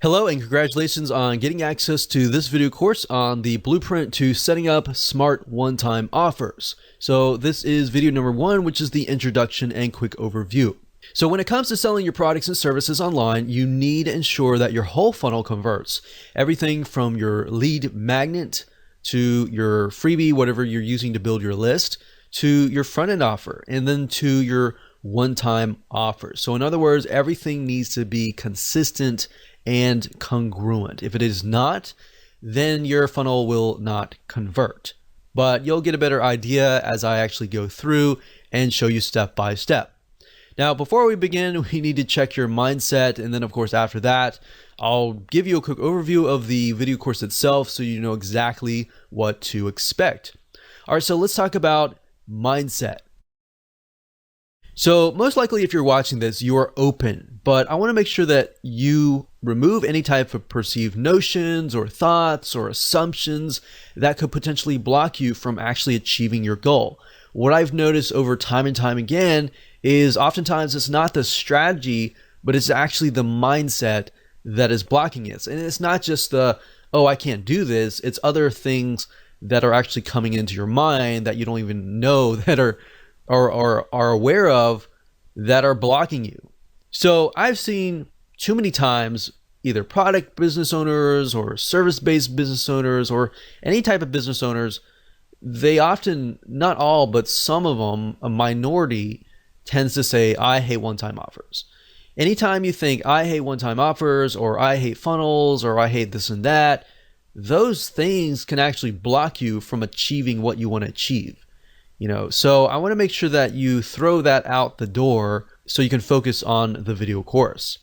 Hello and congratulations on getting access to this video course on the blueprint to setting up smart one-time offers. So this is video number 1, which is the introduction and quick overview. So when it comes to selling your products and services online, you need to ensure that your whole funnel converts. Everything from your lead magnet to your freebie, whatever you're using to build your list, to your front-end offer, and then to your one-time offer. So in other words, everything needs to be consistent and congruent. If it is not, then your funnel will not convert. But you'll get a better idea as I actually go through and show you step by step. Now, before we begin, we need to check your mindset. And then of course, after that, I'll give you a quick overview of the video course itself so you know exactly what to expect. All right, so let's talk about mindset. So most likely if you're watching this, you are open, but I want to make sure that you remove any type of perceived notions or thoughts or assumptions that could potentially block you from actually achieving your goal. What I've noticed over time and time again is oftentimes it's not the strategy, but it's actually the mindset that is blocking it. And it's not just the, oh, I can't do this. It's other things that are actually coming into your mind that you don't even know that are aware of that are blocking you. So I've seen too many times either product business owners or service-based business owners or any type of business owners, they often, not all, but some of them, a minority, tends to say, I hate one-time offers. Anytime you think, I hate one-time offers, or I hate funnels, or I hate this and that, those things can actually block you from achieving what you want to achieve. So I want to make sure that you throw that out the door so you can focus on the video course.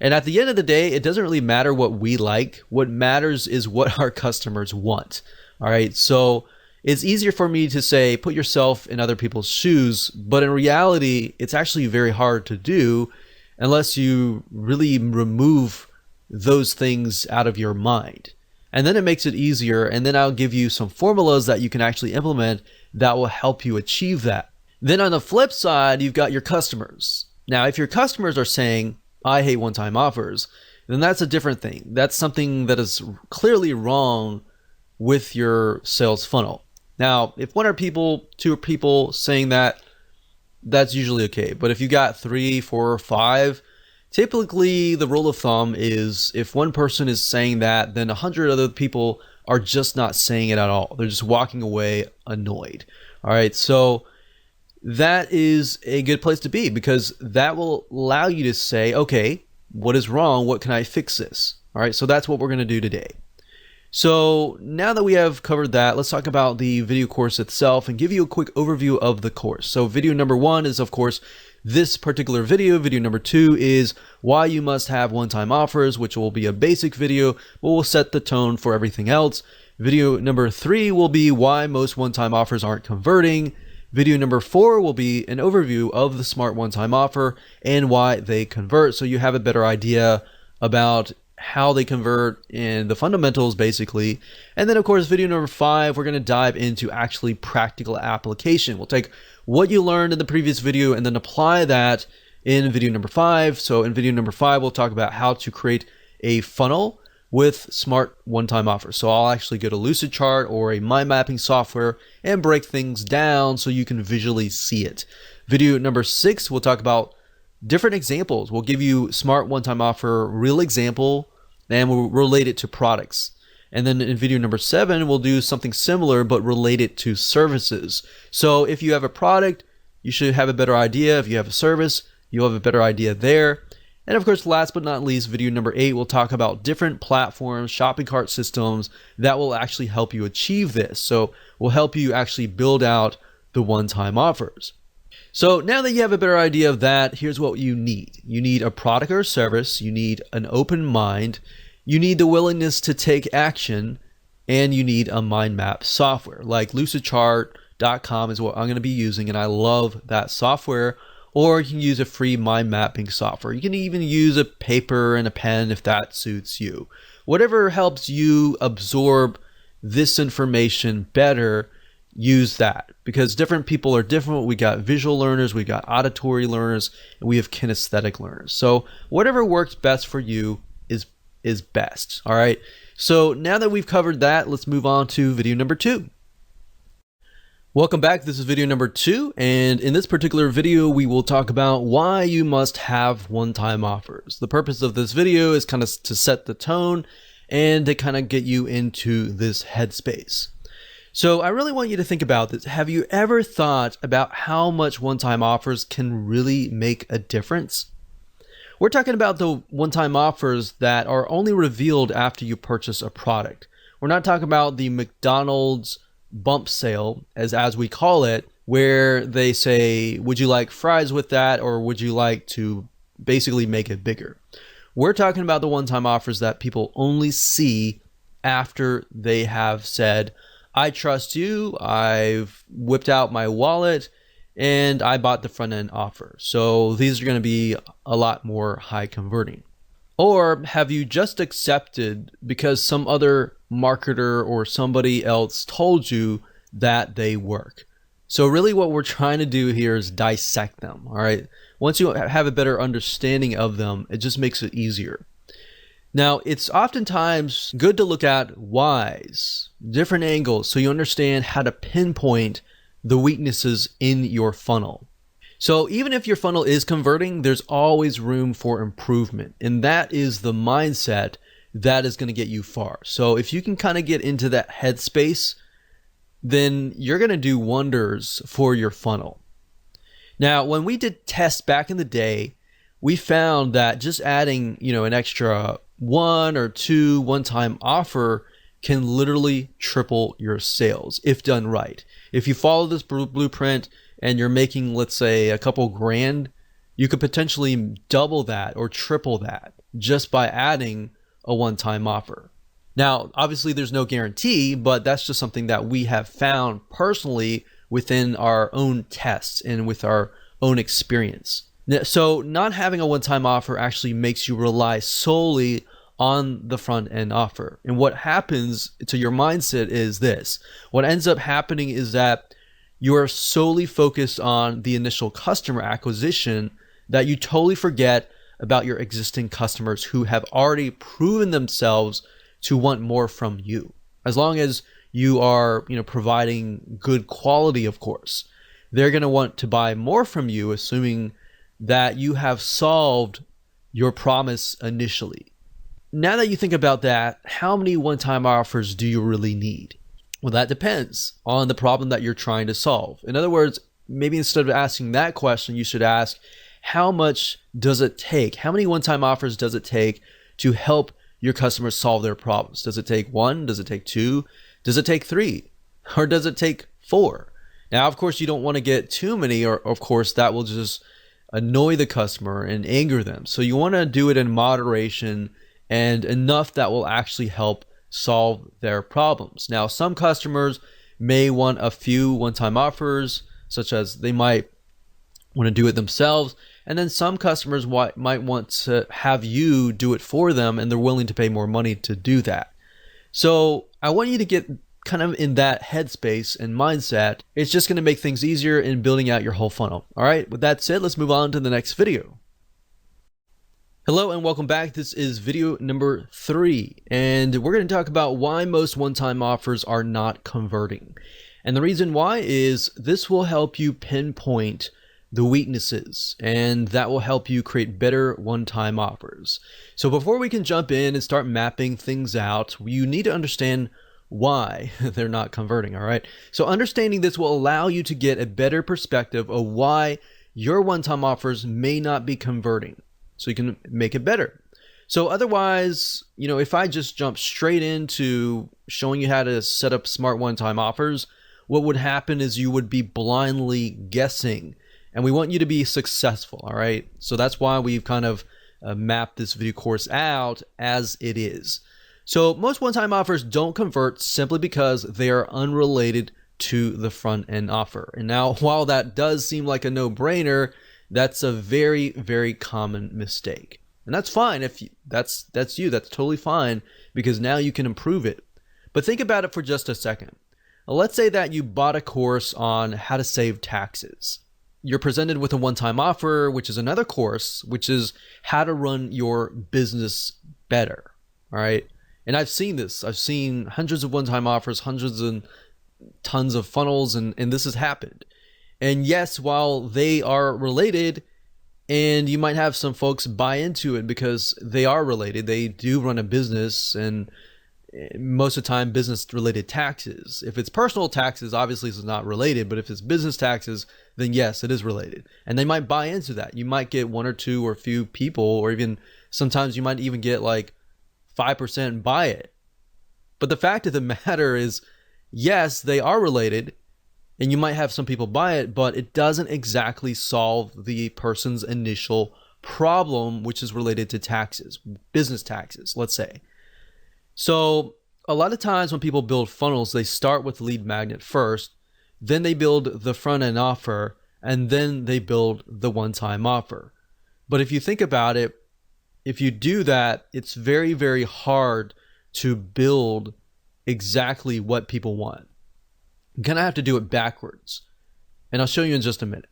And at the end of the day, it doesn't really matter what we like. What matters is what our customers want. All right. So it's easier for me to say, put yourself in other people's shoes. But in reality, it's actually very hard to do unless you really remove those things out of your mind. And then it makes it easier. And then I'll give you some formulas that you can actually implement that will help you achieve that. Then on the flip side, you've got your customers. Now, if your customers are saying, I hate one-time offers, then that's a different thing. That's something that is clearly wrong with your sales funnel. Now, if one or two people saying that, that's usually okay. But if you got 3, 4, or 5, typically the rule of thumb is if one person is saying that, then 100 other people are just not saying it at all. They're just walking away annoyed. All right, so that is a good place to be because that will allow you to say, okay, what is wrong? What can I fix this? All right, so that's what we're going to do today. So now that we have covered that, let's talk about the video course itself and give you a quick overview of the course. So video number 1 is, of course, this particular video. Video number 2 is why you must have one-time offers, which will be a basic video, but will set the tone for everything else. Video number 3 will be why most one-time offers aren't converting. Video number 4 will be an overview of the smart one-time offer and why they convert, so you have a better idea about how they convert and the fundamentals basically. And then of course, video number 5, we're going to dive into actually practical application. We'll take what you learned in the previous video and then apply that in video number 5. So in video number 5, we'll talk about how to create a funnel with smart one-time offers. So I'll actually go to Lucidchart or a mind mapping software and break things down so you can visually see it. Video number 6, we'll talk about different examples. We'll give you smart one-time offer, real example, and we'll relate it to products. And then in video number 7, we'll do something similar, but relate it to services. So if you have a product, you should have a better idea. If you have a service, you'll have a better idea there. And of course, last but not least, video number 8, we'll talk about different platforms, shopping cart systems that will actually help you achieve this. So we'll help you actually build out the one-time offers. So now that you have a better idea of that, here's what you need. You need a product or service, you need an open mind, you need the willingness to take action, and you need a mind map software. Like Lucidchart.com is what I'm going to be using, and I love that software. Or you can use a free mind mapping software. You can even use a paper and a pen if that suits you. Whatever helps you absorb this information better, use that, because different people are different. We got visual learners, we got auditory learners, and we have kinesthetic learners. So whatever works best for you is is best. All right. So now that we've covered that, let's move on to video number 2. Welcome back. This is video number 2, and in this particular video, we will talk about why you must have one-time offers. The purpose of this video is kind of to set the tone and to kind of get you into this headspace. So I really want you to think about this. Have you ever thought about how much one-time offers can really make a difference? We're talking about the one-time offers that are only revealed after you purchase a product. We're not talking about the McDonald's bump sale, as we call it, where they say, would you like fries with that, or would you like to basically make it bigger? We're talking about the one-time offers that people only see after they have said, I trust you, I've whipped out my wallet, and I bought the front end offer. So these are going to be a lot more high converting. Or have you just accepted because some other marketer or somebody else told you that they work? So really what we're trying to do here is dissect them, all right? Once you have a better understanding of them, it just makes it easier. Now, it's oftentimes good to look at whys, different angles, so you understand how to pinpoint the weaknesses in your funnel. So even if your funnel is converting, there's always room for improvement. And that is the mindset that is going to get you far. So if you can kind of get into that headspace, then you're going to do wonders for your funnel. Now, when we did tests back in the day, we found that just adding, an extra 1 or 2 one-time offer can literally triple your sales if done right. If you follow this blueprint and you're making, let's say, a couple grand, you could potentially double that or triple that just by adding a one-time offer. Now, obviously there's no guarantee, but that's just something that we have found personally within our own tests and with our own experience. So not having a one-time offer actually makes you rely solely on the front end offer. And what happens to your mindset is this. What ends up happening is that you are solely focused on the initial customer acquisition that you totally forget about your existing customers who have already proven themselves to want more from you. As long as you are, providing good quality, of course, they're going to want to buy more from you, assuming that you have solved your promise initially. Now that you think about that, how many one-time offers do you really need? Well, that depends on the problem that you're trying to solve. In other words, maybe instead of asking that question, you should ask, how much does it take? How many one-time offers does it take to help your customers solve their problems? Does it take 1? Does it take 2? Does it take 3? Or does it take 4? Now, of course, you don't want to get too many, or of course, that will just annoy the customer and anger them. So you want to do it in moderation and enough that will actually help solve their problems. Now, some customers may want a few one-time offers, such as they might want to do it themselves. And then some customers might want to have you do it for them, and they're willing to pay more money to do that. So I want you to get kind of in that headspace and mindset. It's just going to make things easier in building out your whole funnel. All right, with that said, let's move on to the next video. Hello and welcome back. This is video number 3, and we're going to talk about why most one-time offers are not converting. And the reason why is this will help you pinpoint the weaknesses, and that will help you create better one-time offers. So before we can jump in and start mapping things out, you need to understand why they're not converting, all right? So understanding this will allow you to get a better perspective of why your one-time offers may not be converting, so you can make it better. So otherwise, if I just jump straight into showing you how to set up smart one-time offers, what would happen is you would be blindly guessing. And we want you to be successful, all right? So that's why we've kind of mapped this video course out as it is. So most one-time offers don't convert simply because they are unrelated to the front-end offer. And now, while that does seem like a no-brainer, that's a very, very common mistake. And that's fine if that's totally fine, because now you can improve it. But think about it for just a second. Let's say that you bought a course on how to save taxes. You're presented with a one-time offer, which is another course, which is how to run your business better. All right. And I've seen this. I've seen hundreds of one-time offers, hundreds and tons of funnels, and this has happened. And yes, while they are related, and you might have some folks buy into it because they are related, they do run a business, and most of the time business related taxes. If it's personal taxes, obviously it's not related, but if it's business taxes, then yes, it is related. And they might buy into that. You might get one or two or a few people, or even sometimes you might even get like 5% buy it. But the fact of the matter is, yes, they are related, and you might have some people buy it, but it doesn't exactly solve the person's initial problem, which is related to taxes, business taxes, let's say. So a lot of times when people build funnels, they start with lead magnet first, then they build the front end offer, and then they build the one-time offer. But if you think about it, if you do that, it's very, very hard to build exactly what people want. You're gonna have to do it backwards, and I'll show you in just a minute.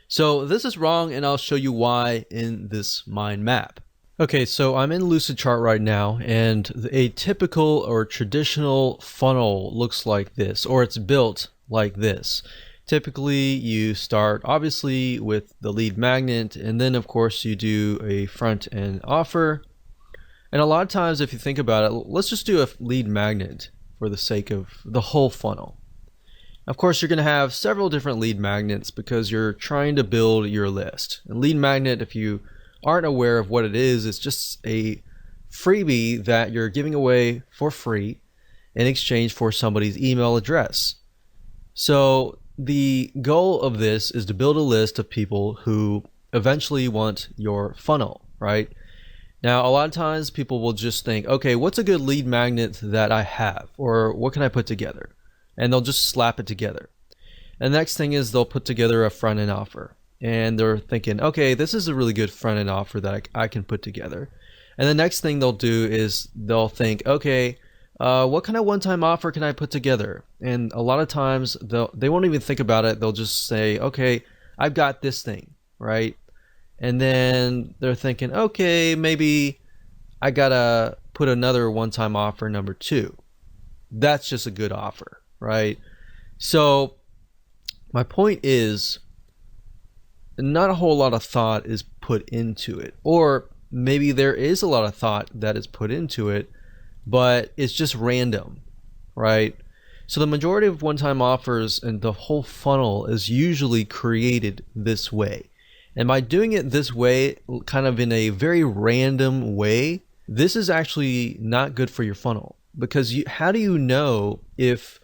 So this is wrong, and I'll show you why in this mind map. Okay, so I'm in Lucidchart right now, and a typical or traditional funnel looks like this, or it's built like this. Typically, you start obviously with the lead magnet, and then of course you do a front end offer. And a lot of times, if you think about it, let's just do a lead magnet for the sake of the whole funnel. Of course, you're going to have several different lead magnets because you're trying to build your list. And lead magnet, if you aren't aware of what it is, it's just a freebie that you're giving away for free in exchange for somebody's email address. So the goal of this is to build a list of people who eventually want your funnel, right? Now, a lot of times people will just think, okay, what's a good lead magnet that I have? Or what can I put together? And they'll just slap it together. And the next thing is they'll put together a front end offer. And they're thinking, okay, this is a really good front end offer that I can put together. And the next thing they'll do is they'll think, okay, what kind of one-time offer can I put together? And a lot of times they won't even think about it. They'll just say, okay, I've got this thing, right? And then they're thinking, okay, maybe I gotta put another one-time offer number 2. That's just a good offer, right? So my point is, not a whole lot of thought is put into it, or maybe there is a lot of thought that is put into it, but it's just random, right? So the majority of one-time offers and the whole funnel is usually created this way. And by doing it this way, kind of in a very random way, this is actually not good for your funnel, because how do you know if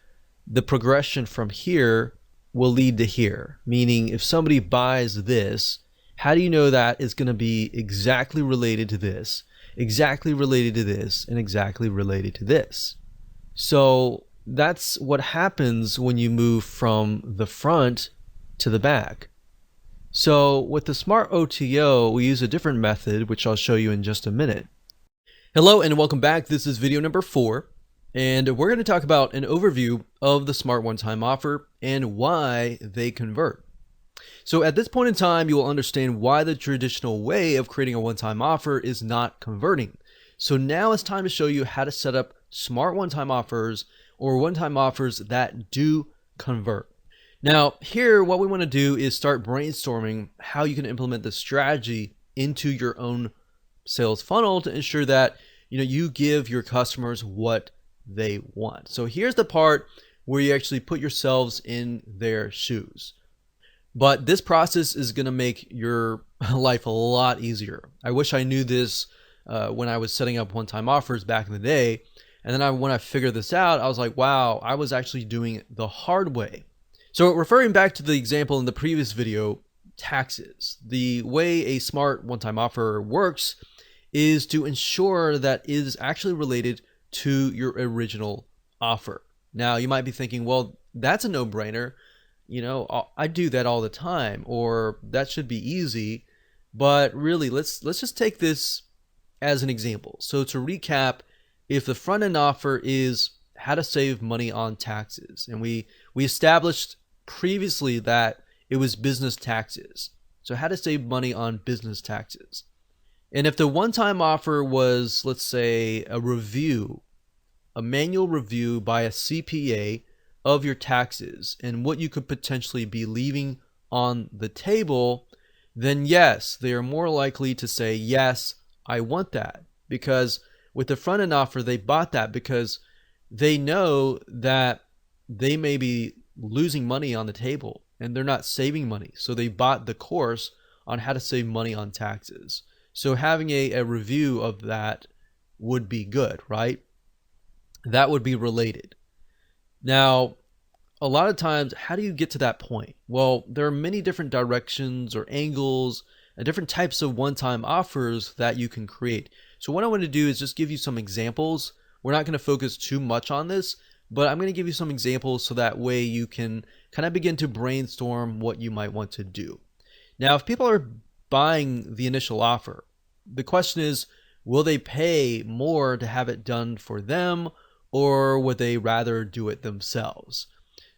the progression from here will lead to here? Meaning, if somebody buys this, how do you know that is going to be exactly related to this, exactly related to this, and exactly related to this? So that's what happens when you move from the front to the back. So with the Smart OTO, we use a different method, which I'll show you in just a minute. Hello and welcome back. This is video number 4. And we're going to talk about an overview of the Smart One-Time Offer and why they convert. So at this point in time, you will understand why the traditional way of creating a one-time offer is not converting. So now it's time to show you how to set up smart one-time offers, or one-time offers that do convert. Now here, what we want to do is start brainstorming how you can implement this strategy into your own sales funnel to ensure that you give your customers what they want. So here's the part where you actually put yourselves in their shoes. But this process is going to make your life a lot easier. I wish I knew this when I was setting up one-time offers back in the day. And then when I figured this out, I was like, wow, I was actually doing it the hard way. So referring back to the example in the previous video, taxes. The way a smart one-time offer works is to ensure that it is actually related to your original offer. Now you might be thinking, well, that's a no-brainer. I do that all the time, or that should be easy. But really, let's just take this as an example. So to recap, if the front end offer is how to save money on taxes, and we established previously that it was business taxes. So how to save money on business taxes. And if the one-time offer was, let's say, a review, a manual review by a CPA of your taxes and what you could potentially be leaving on the table, then yes, they are more likely to say, yes, I want that. Because with the front end offer, they bought that because they know that they may be losing money on the table and they're not saving money. So they bought the course on how to save money on taxes. So having a review of that would be good, right? That would be related. Now, a lot of times, how do you get to that point? Well, there are many different directions or angles and different types of one-time offers that you can create. So what I want to do is just give you some examples. We're not going to focus too much on this, but I'm going to give you some examples so that way you can kind of begin to brainstorm what you might want to do. Now, if people are buying the initial offer, the question is, will they pay more to have it done for them, or would they rather do it themselves?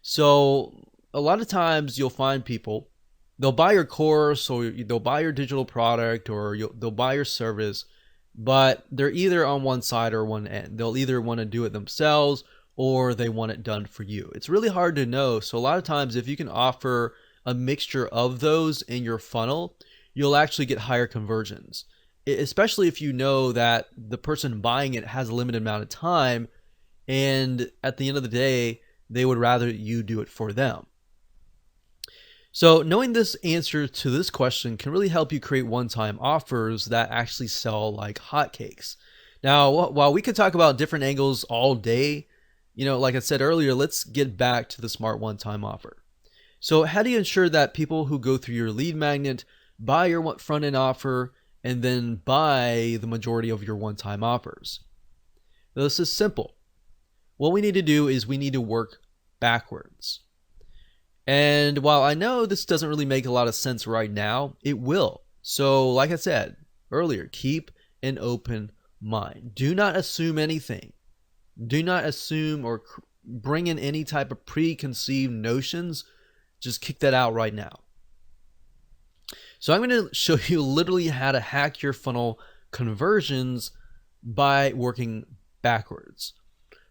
So a lot of times you'll find people, they'll buy your course or they'll buy your digital product or they'll buy your service, but they're either on one side or one end. They'll either want to do it themselves or they want it done for you. It's really hard to know. So a lot of times if you can offer a mixture of those in your funnel, you'll actually get higher conversions, especially if you know that the person buying it has a limited amount of time and at the end of the day, they would rather you do it for them. So knowing this answer to this question can really help you create one-time offers that actually sell like hotcakes. Now, while we could talk about different angles all day, like I said earlier, let's get back to the smart one-time offer. So how do you ensure that people who go through your lead magnet buy your front-end offer and then buy the majority of your one-time offers? Now, this is simple. What we need to do is we need to work backwards. And while I know this doesn't really make a lot of sense right now, it will. So like I said earlier, keep an open mind. Do not assume anything. Do not assume or bring in any type of preconceived notions. Just kick that out right now. So I'm going to show you literally how to hack your funnel conversions by working backwards.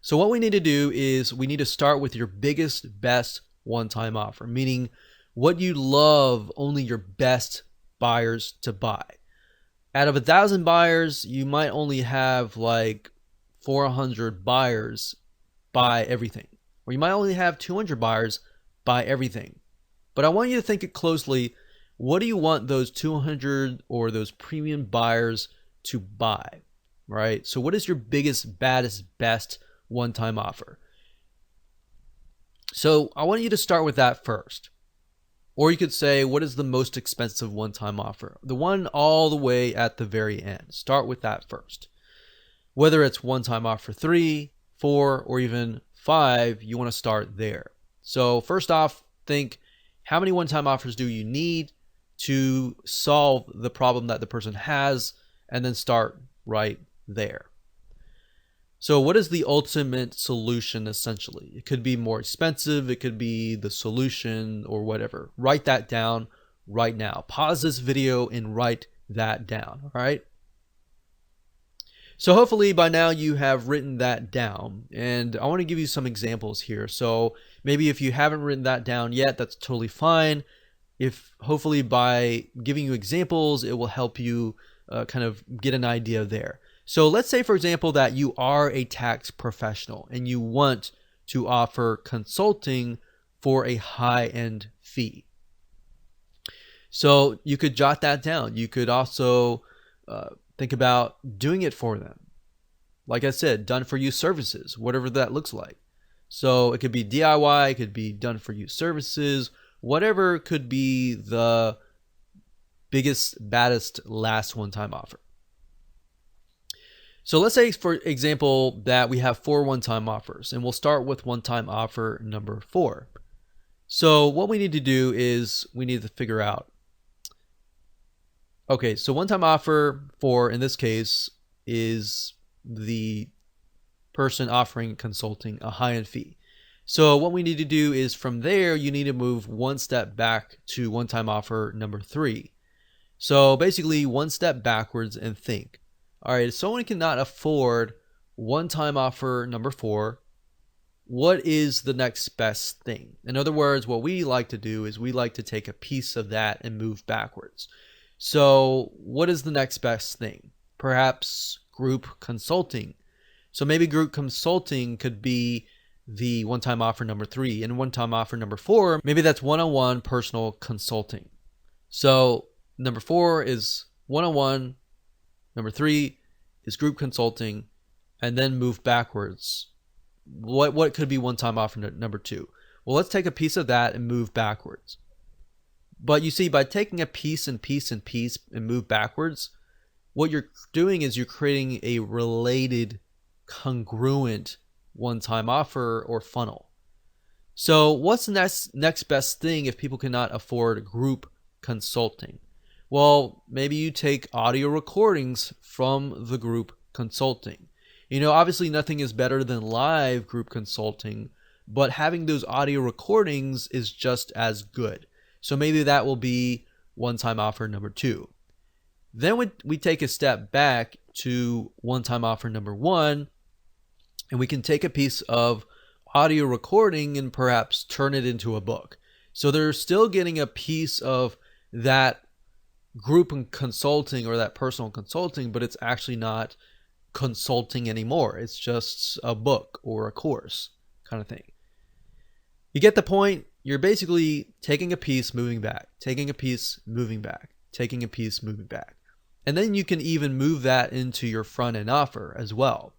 So what we need to do is we need to start with your biggest, best one-time offer, meaning what you love only your best buyers to buy. Out of 1,000 buyers, you might only have like 400 buyers buy everything, or you might only have 200 buyers buy everything. But I want you to think it closely. What do you want those 200 or those premium buyers to buy, right? So what is your biggest, baddest, best one-time offer? So I want you to start with that first. Or you could say, what is the most expensive one-time offer? The one all the way at the very end. Start with that first. Whether it's one-time offer 3, 4, or even 5, you want to start there. So first off, think, how many one-time offers do you need to solve the problem that the person has, and then start right there. So what is the ultimate solution essentially? It could be more expensive, it could be the solution or whatever. Write that down right now. Pause this video and write that down, all right? So hopefully by now you have written that down, and I want to give you some examples here. So maybe if you haven't written that down yet, that's totally fine. If hopefully by giving you examples, it will help you kind of get an idea there. So let's say, for example, that you are a tax professional and you want to offer consulting for a high-end fee. So you could jot that down. You could also think about doing it for them. Like I said, done for you services, whatever that looks like. So it could be DIY, it could be done for you services, whatever could be the biggest, baddest, last one-time offer. So let's say, for example, that we have 4 one-time offers, and we'll start with one-time offer number 4. So what we need to do is we need to figure out, okay, so one-time offer 4 in this case is the person offering consulting a high-end fee. So what we need to do is from there, you need to move one step back to one-time offer number 3. So basically, one step backwards and think. All right, if someone cannot afford one-time offer number 4, what is the next best thing? In other words, what we like to do is we like to take a piece of that and move backwards. So what is the next best thing? Perhaps group consulting. So maybe group consulting could be the one-time offer number 3, and one-time offer number 4, maybe that's one-on-one personal consulting. So number 4 is one-on-one, number 3 is group consulting, and then move backwards. What could be one-time offer number 2? Well, let's take a piece of that and move backwards. But you see, by taking a piece and piece and piece and move backwards, what you're doing is you're creating a related, congruent one-time offer or funnel. So what's the next best thing if people cannot afford group consulting? Well, maybe you take audio recordings from the group consulting. Obviously nothing is better than live group consulting, but having those audio recordings is just as good. So maybe that will be one-time offer number 2. Then we take a step back to one-time offer number 1, and we can take a piece of audio recording and perhaps turn it into a book. So they're still getting a piece of that group consulting or that personal consulting, but it's actually not consulting anymore. It's just a book or a course kind of thing. You get the point? You're basically taking a piece, moving back, taking a piece, moving back, taking a piece, moving back. And then you can even move that into your front end offer as well.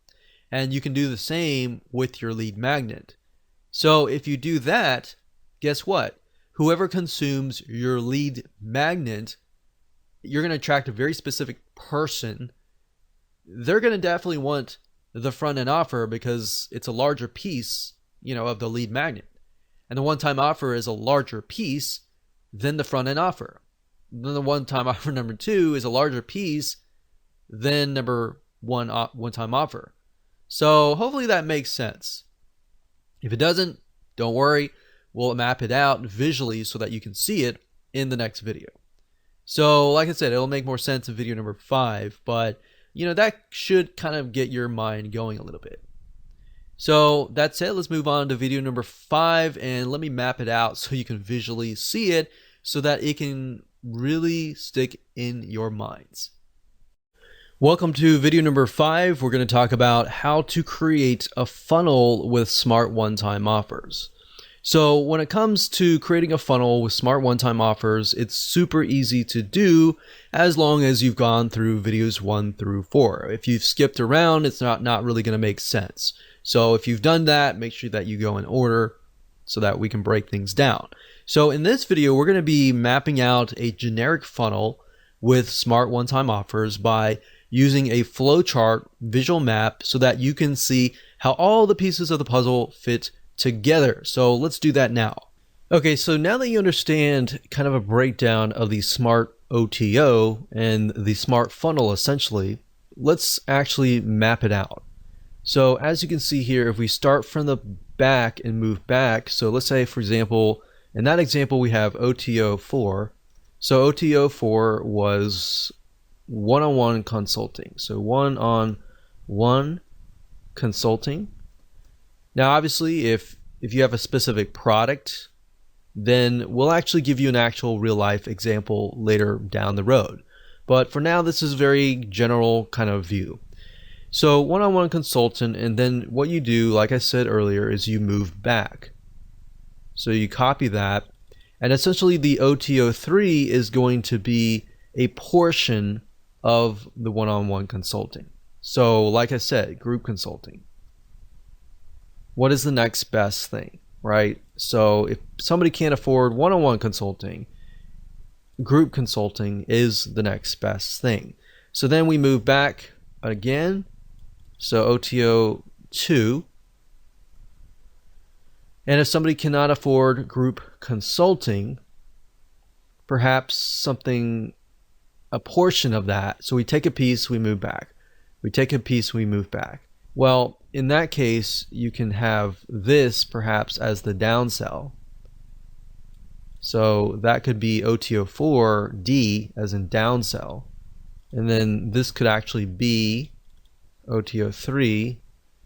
And you can do the same with your lead magnet. So if you do that, guess what? Whoever consumes your lead magnet, you're going to attract a very specific person. They're going to definitely want the front end offer because it's a larger piece, of the lead magnet. And the one-time offer is a larger piece than the front end offer. Then the one-time offer number 2 is a larger piece than number 1 one-time offer. So hopefully that makes sense. If it doesn't, don't worry. We'll map it out visually so that you can see it in the next video. So like I said, it'll make more sense in video number 5, but that should kind of get your mind going a little bit. So that's it. Let's move on to video number 5, and let me map it out so you can visually see it so that it can really stick in your minds. Welcome to video number 5. We're going to talk about how to create a funnel with smart one-time offers. So when it comes to creating a funnel with smart one-time offers, it's super easy to do as long as you've gone through videos 1 through 4. If you've skipped around, it's not really going to make sense. So if you've done that, make sure that you go in order so that we can break things down. So in this video, we're going to be mapping out a generic funnel with smart one-time offers by using a flowchart visual map so that you can see how all the pieces of the puzzle fit together. So let's do that now. Okay, so now that you understand kind of a breakdown of the smart OTO and the smart funnel essentially, let's actually map it out. So as you can see here, if we start from the back and move back, so let's say for example, in that example we have OTO 4. So OTO 4 was one-on-one consulting. So one-on-one consulting. Now obviously if you have a specific product, then we'll actually give you an actual real life example later down the road. But for now, this is a very general kind of view. So one-on-one consultant, and then what you do, like I said earlier, is you move back. So you copy that, and essentially the OTO3 is going to be a portion of the one-on-one consulting. So like I said, group consulting. What is the next best thing, right? So if somebody can't afford one-on-one consulting, group consulting is the next best thing. So then we move back again. So OTO 2. And if somebody cannot afford group consulting, perhaps something, a portion of that. So we take a piece, we move back. We take a piece, we move back. Well, in that case, you can have this perhaps as the downsell. So that could be OTO4D as in downsell. And then this could actually be OTO3.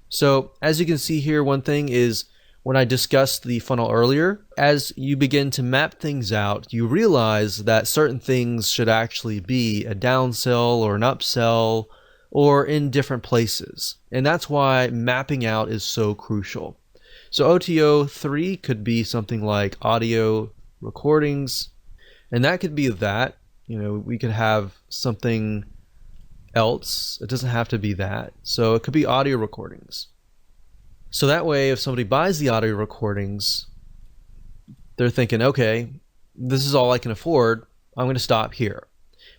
So as you can see here, one thing is when I discussed the funnel earlier, as you begin to map things out, you realize that certain things should actually be a downsell or an upsell or in different places. And that's why mapping out is so crucial. So OTO3 could be something like audio recordings, and that could be that. We could have something else. It doesn't have to be that. So it could be audio recordings. So that way, if somebody buys the audio recordings, they're thinking, okay, this is all I can afford. I'm going to stop here.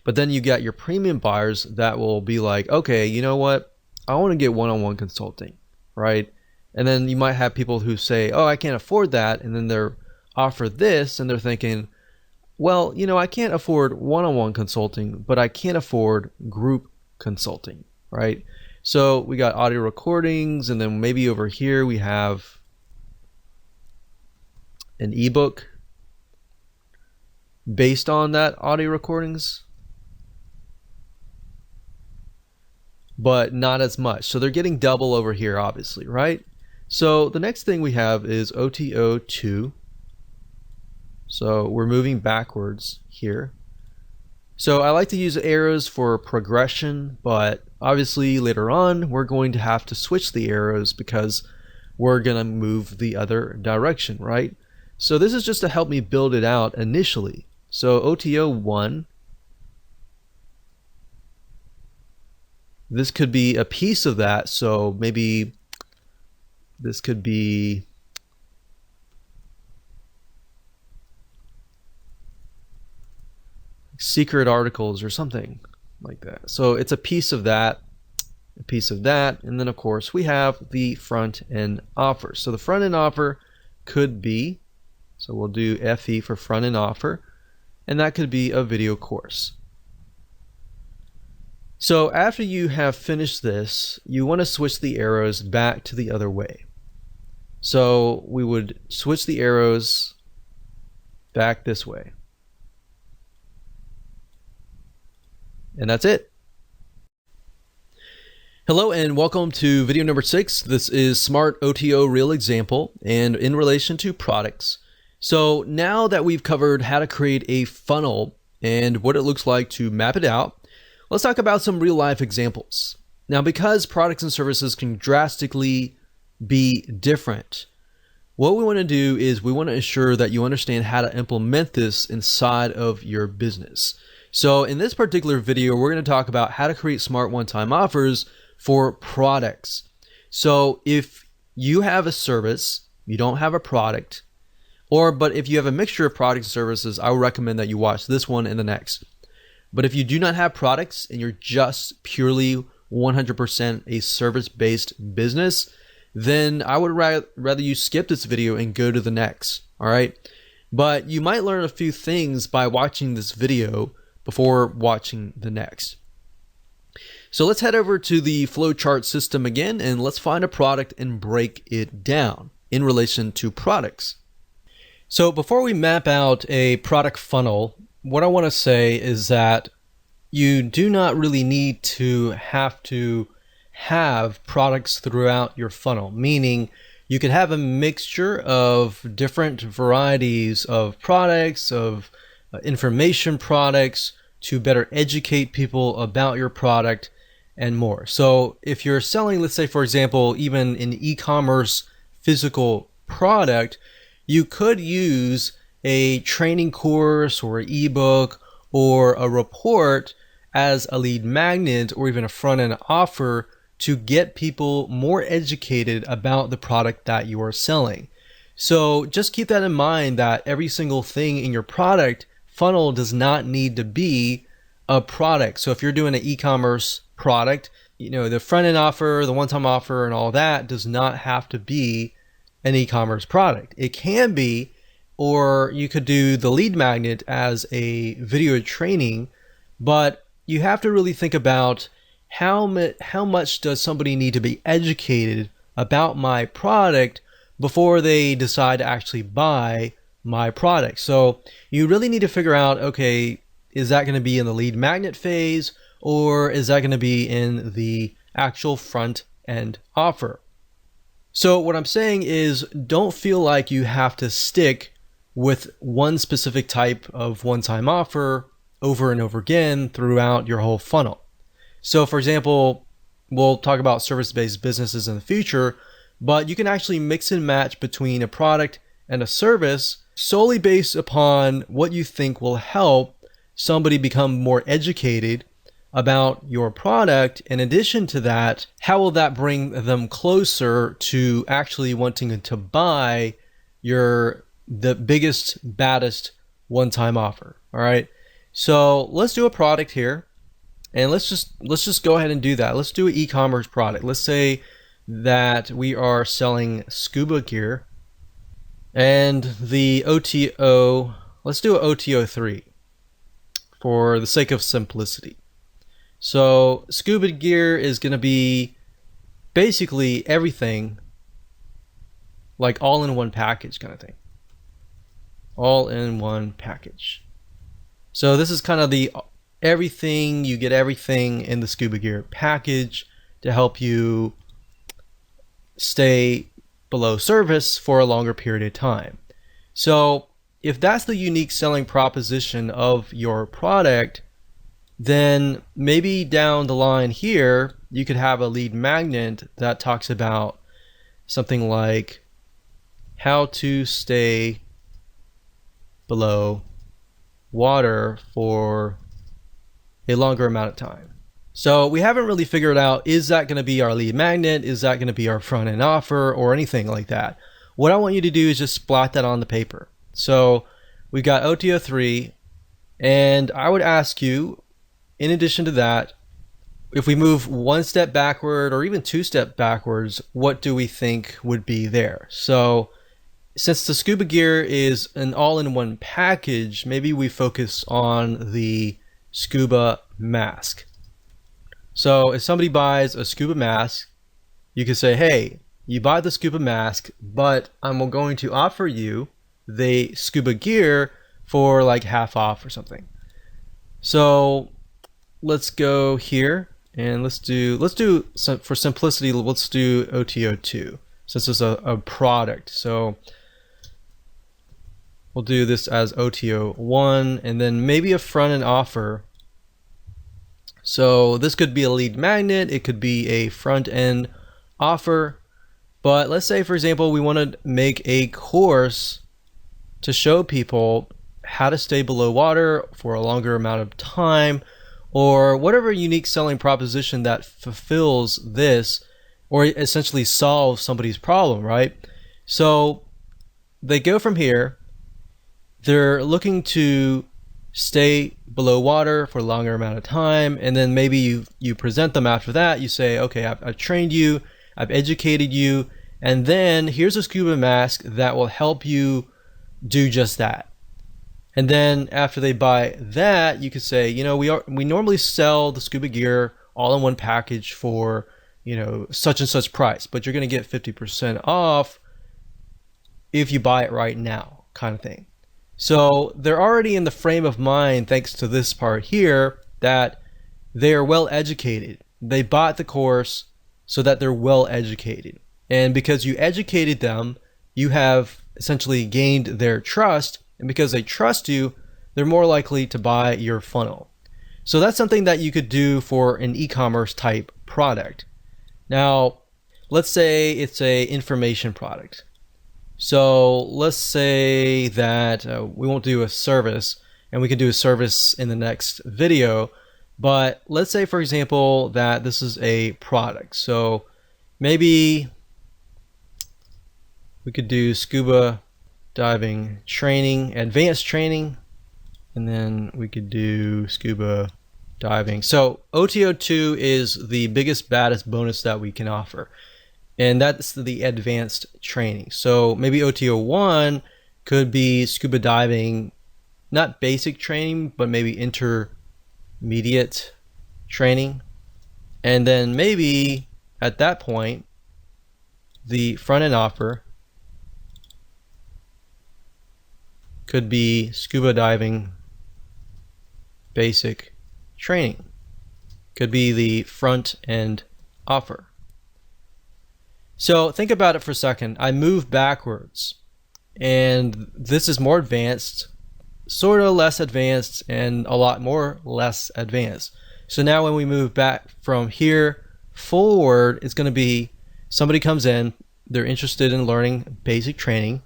But then you got your premium buyers that will be like, okay, you know what? I want to get one-on-one consulting, right? And then you might have people who say, oh, I can't afford that. And then they're offered this and they're thinking, well, I can't afford one-on-one consulting, but I can afford group consulting, right? So we got audio recordings, and then maybe over here we have an ebook based on that audio recordings, but not as much. So they're getting double over here, obviously, right? So the next thing we have is OTO2. So we're moving backwards here. So I like to use arrows for progression, but obviously later on we're going to have to switch the arrows because we're going to move the other direction, right? So this is just to help me build it out initially. So OTO1, this could be a piece of that. So maybe this could be secret articles or something like that. So it's a piece of that, and then of course we have the front end offer. So the front end offer could be, so we'll do FE for front end offer, and that could be a video course. So after you have finished this, you want to switch the arrows back to the other way. So we would switch the arrows back this way. And that's it. Hello and welcome to video number 6. This is Smart OTO Real Example and in relation to products. So now that we've covered how to create a funnel and what it looks like to map it out, let's talk about some real life examples. Now, because products and services can drastically be different, what we want to do is we want to ensure that you understand how to implement this inside of your business. So in this particular video, we're going to talk about how to create smart one-time offers for products. So if you have a service, you don't have a product, but if you have a mixture of products and services, I would recommend that you watch this one and the next. But if you do not have products and you're just purely 100% a service-based business, then I would rather you skip this video and go to the next, all right? But you might learn a few things by watching this video before watching the next. So let's head over to the flowchart system again, and let's find a product and break it down in relation to products. So before we map out a product funnel, what I want to say is that you do not really need to have products throughout your funnel, meaning you could have a mixture of different varieties of products, of information products to better educate people about your product and more. So if you're selling, let's say, for example, even an e-commerce physical product, you could use a training course or an ebook or a report as a lead magnet or even a front-end offer to get people more educated about the product that you are selling. So just keep that in mind, that every single thing in your product funnel does not need to be a product. So if you're doing an e-commerce product, the front-end offer, the one-time offer, and all that does not have to be an e-commerce product. It can be, or you could do the lead magnet as a video training, but you have to really think about how much does somebody need to be educated about my product before they decide to actually buy my product. So you really need to figure out, okay, is that going to be in the lead magnet phase, or is that going to be in the actual front end offer? So what I'm saying is, don't feel like you have to stick with one specific type of one-time offer over and over again throughout your whole funnel. So for example, we'll talk about service-based businesses in the future, but you can actually mix and match between a product and a service solely based upon what you think will help somebody become more educated about your product. In addition to that, how will that bring them closer to actually wanting to buy the biggest, baddest one-time offer? All right. So let's do a product here, and let's just go ahead and do that. Let's do an e-commerce product. Let's say that we are selling scuba gear, and the OTO, let's do an OTO3 for the sake of simplicity. So scuba gear is going to be basically everything, like all in one package kind of thing. All in one package. So this is kind of the everything, you get everything in the scuba gear package to help you stay below service for a longer period of time. So if that's the unique selling proposition of your product, then maybe down the line here, you could have a lead magnet that talks about something like how to stay below water for a longer amount of time. So we haven't really figured out, is that going to be our lead magnet? Is that going to be our front end offer or anything like that? What I want you to do is just splat that on the paper. So we've got OTO3, and I would ask you, in addition to that, if we move one step backward or even two steps backwards, what do we think would be there? So since the scuba gear is an all-in-one package, maybe we focus on the scuba mask. So if somebody buys a scuba mask, you could say, hey, you buy the scuba mask, but I'm going to offer you the scuba gear for like half off or something. So let's go here and let's do for simplicity, let's do OTO2 since it's a product. So we'll do this as OTO1, and then maybe a front end offer. So this could be a lead magnet, it could be a front end offer, but let's say, for example, we want to make a course to show people how to stay below water for a longer amount of time, or whatever unique selling proposition that fulfills this, or essentially solves somebody's problem, right? So they go from here, they're looking to stay below water for a longer amount of time, and then maybe you present them after that. You say, okay, I've trained you, I've educated you, and then here's a scuba mask that will help you do just that. And then after they buy that, you could say, you know, we normally sell the scuba gear all in one package for, you know, such and such price, but you're going to get 50% off if you buy it right now, kind of thing. So they're already in the frame of mind, thanks to this part here, that they are well educated. They bought the course so that they're well educated. And because you educated them, you have essentially gained their trust. And because they trust you, they're more likely to buy your funnel. So that's something that you could do for an e-commerce type product. Now, let's say it's a information product. So let's say that we won't do a service, and we can do a service in the next video. But let's say, for example, that this is a product. So maybe we could do scuba diving training, advanced training, and then we could do scuba diving. So OTO2 is the biggest, baddest bonus that we can offer, and that's the advanced training. So maybe OTO1 could be scuba diving, not basic training, but maybe intermediate training. And then maybe at that point, the front end offer could be scuba diving basic training. Could be the front end offer. So think about it for a second. I move backwards, and this is more advanced, sort of less advanced, and a lot more less advanced. So now when we move back from here forward, it's going to be somebody comes in, they're interested in learning basic training,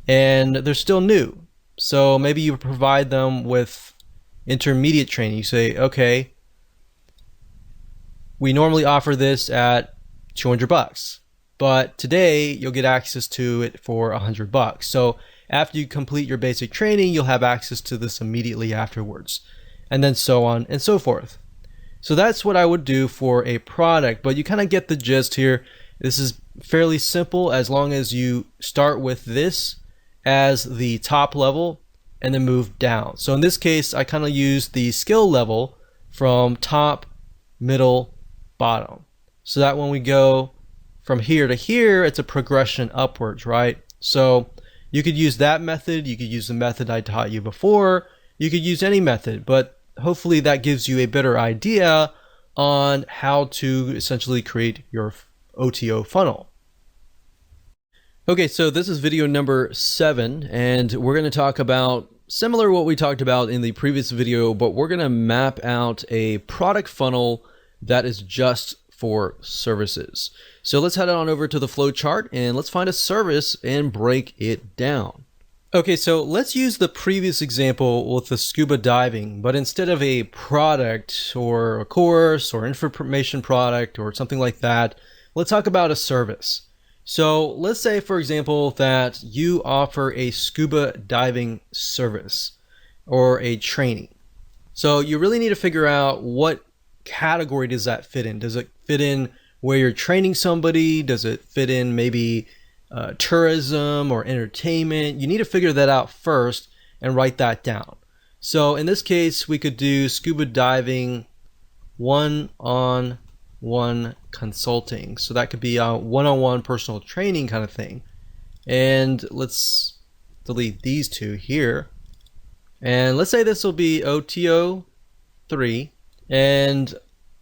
and they're still new. So maybe you provide them with intermediate training. You say, okay, we normally offer this at $200, but today you'll get access to it for $100. So after you complete your basic training, you'll have access to this immediately afterwards, and then so on and so forth. So that's what I would do for a product, but you kind of get the gist here. This is fairly simple as long as you start with this as the top level and then move down. So in this case, I kind of use the skill level from top, middle, bottom, so that when we go from here to here, it's a progression upwards, right? So you could use that method, you could use the method I taught you before, you could use any method, but hopefully that gives you a better idea on how to essentially create your OTO funnel. Okay, so this is video number 7, and we're going to talk about similar what we talked about in the previous video, but we're going to map out a product funnel that is just for services. So let's head on over to the flow chart and let's find a service and break it down. Okay, so let's use the previous example with the scuba diving, but instead of a product or a course or information product or something like that, let's talk about a service. So let's say, for example, that you offer a scuba diving service or a training. So you really need to figure out what category does that fit in. Does it fit in where you're training somebody? Does it fit in maybe tourism or entertainment? You need to figure that out first and write that down. So in this case, we could do scuba diving one-on-one consulting. So that could be a one-on-one personal training kind of thing. And let's delete these two here. And let's say this will be OTO 3. And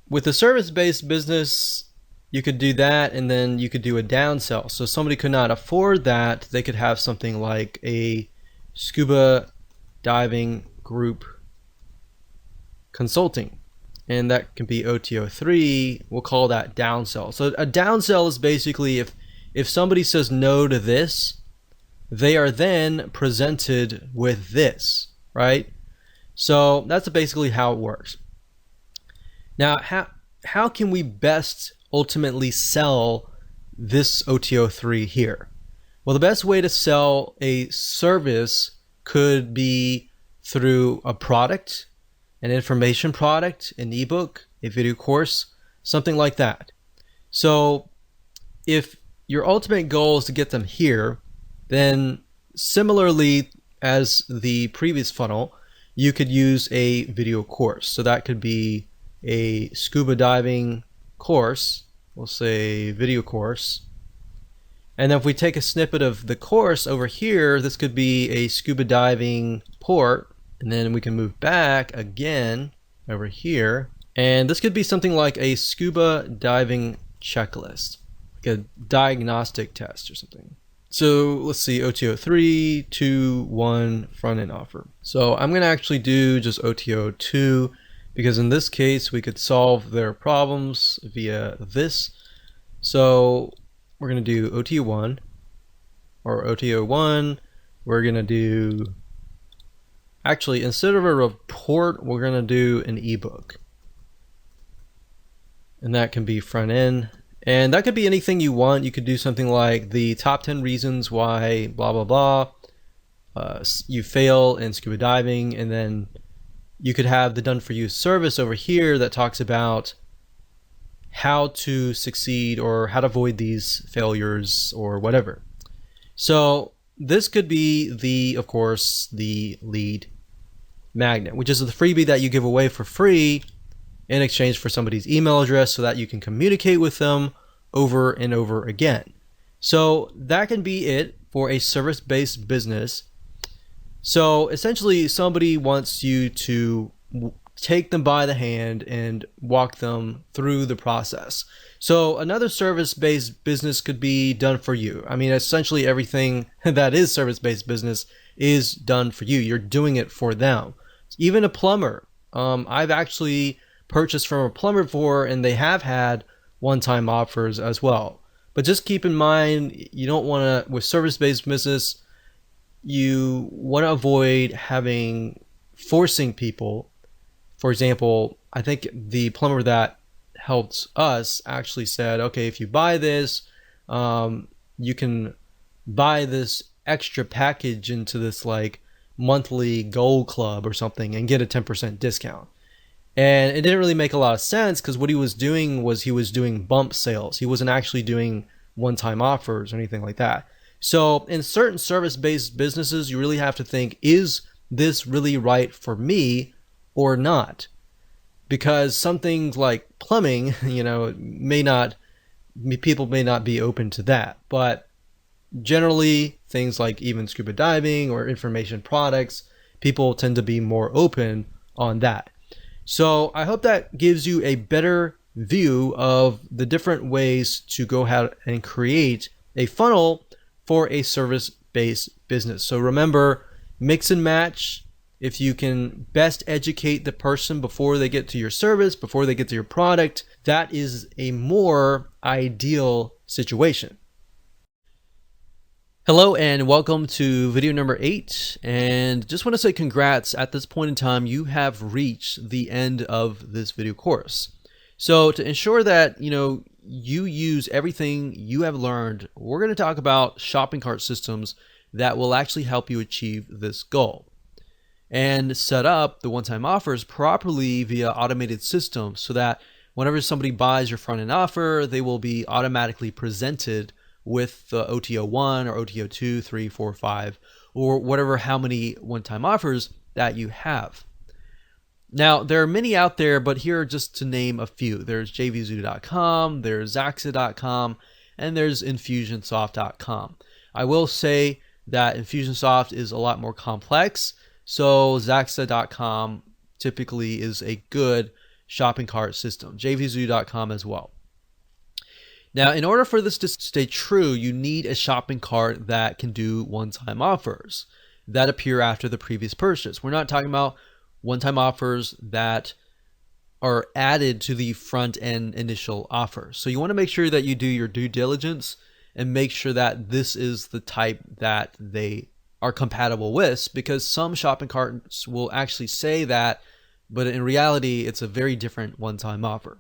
with a service-based business, you could do that, and then you could do a downsell. So somebody could not afford that, they could have something like a scuba diving group consulting, and that can be OTO 3. We'll call that downsell. So a downsell is basically if somebody says no to this, they are then presented with this, right? So that's basically how it works. Now, how can we best ultimately sell this OTO 3 here? Well, the best way to sell a service could be through a product, an information product, an ebook, a video course, something like that. So if your ultimate goal is to get them here, then similarly as the previous funnel, you could use a video course. So that could be a scuba diving course, we'll say video course. And then if we take a snippet of the course over here, this could be a scuba diving port, and then we can move back again over here, and this could be something like a scuba diving checklist, like a diagnostic test or something. So let's see, OTO 3, 2, 1, front end offer. So I'm going to actually do just OTO 2, because in this case we could solve their problems via this. So we're going to do OTO 1, or OTO 1, we're going to do, actually instead of a report, we're going to do an ebook. And that can be front end. And that could be anything you want. You could do something like the top 10 reasons why blah, blah, blah. You fail in scuba diving, and then you could have the done for you service over here that talks about how to succeed or how to avoid these failures or whatever. So this could be of course, the lead magnet, which is the freebie that you give away for free in exchange for somebody's email address so that you can communicate with them over and over again. So that can be it for a service-based business. So essentially, somebody wants you to take them by the hand and walk them through the process. So another service-based business could be done for you. I mean, essentially everything that is service-based business is done for you. You're doing it for them. Even a plumber. I've actually purchased from a plumber before, and they have had one-time offers as well. But just keep in mind, you don't want to, with service-based business, you want to avoid forcing people. For example, I think the plumber that helped us actually said, okay, if you buy this, you can buy this extra package into this like monthly gold club or something and get a 10% discount. And it didn't really make a lot of sense, because what he was doing was he was doing bump sales. He wasn't actually doing one-time offers or anything like that. So in certain service-based businesses, you really have to think, is this really right for me or not? Because some things like plumbing, people may not be open to that. But generally, things like even scuba diving or information products, people tend to be more open on that. So I hope that gives you a better view of the different ways to go ahead and create a funnel for a service-based business. So remember, mix and match. If you can best educate the person before they get to your service, before they get to your product, that is a more ideal situation. Hello and welcome to video number 8, and just want to say congrats. At this point in time, you have reached the end of this video course. So to ensure that you use everything you have learned, we're going to talk about shopping cart systems that will actually help you achieve this goal and set up the one-time offers properly via automated systems, so that whenever somebody buys your front-end offer, they will be automatically presented with the OTO 1 or OTO 2, 3, 4, 5, or whatever, how many one-time offers that you have. Now, there are many out there, but here are just to name a few. There's jvzoo.com, there's Zaxa.com, and there's Infusionsoft.com. I will say that Infusionsoft is a lot more complex, so Zaxa.com typically is a good shopping cart system. jvzoo.com as well. Now, in order for this to stay true, you need a shopping cart that can do one-time offers that appear after the previous purchase. We're not talking about one-time offers that are added to the front-end initial offer. So you want to make sure that you do your due diligence and make sure that this is the type that they are compatible with, because some shopping carts will actually say that, but in reality, it's a very different one-time offer.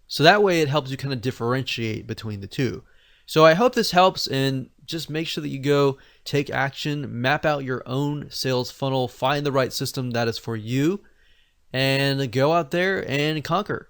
So that way it helps you kind of differentiate between the two. So I hope this helps, and just make sure that you go take action, map out your own sales funnel, find the right system that is for you, and go out there and conquer.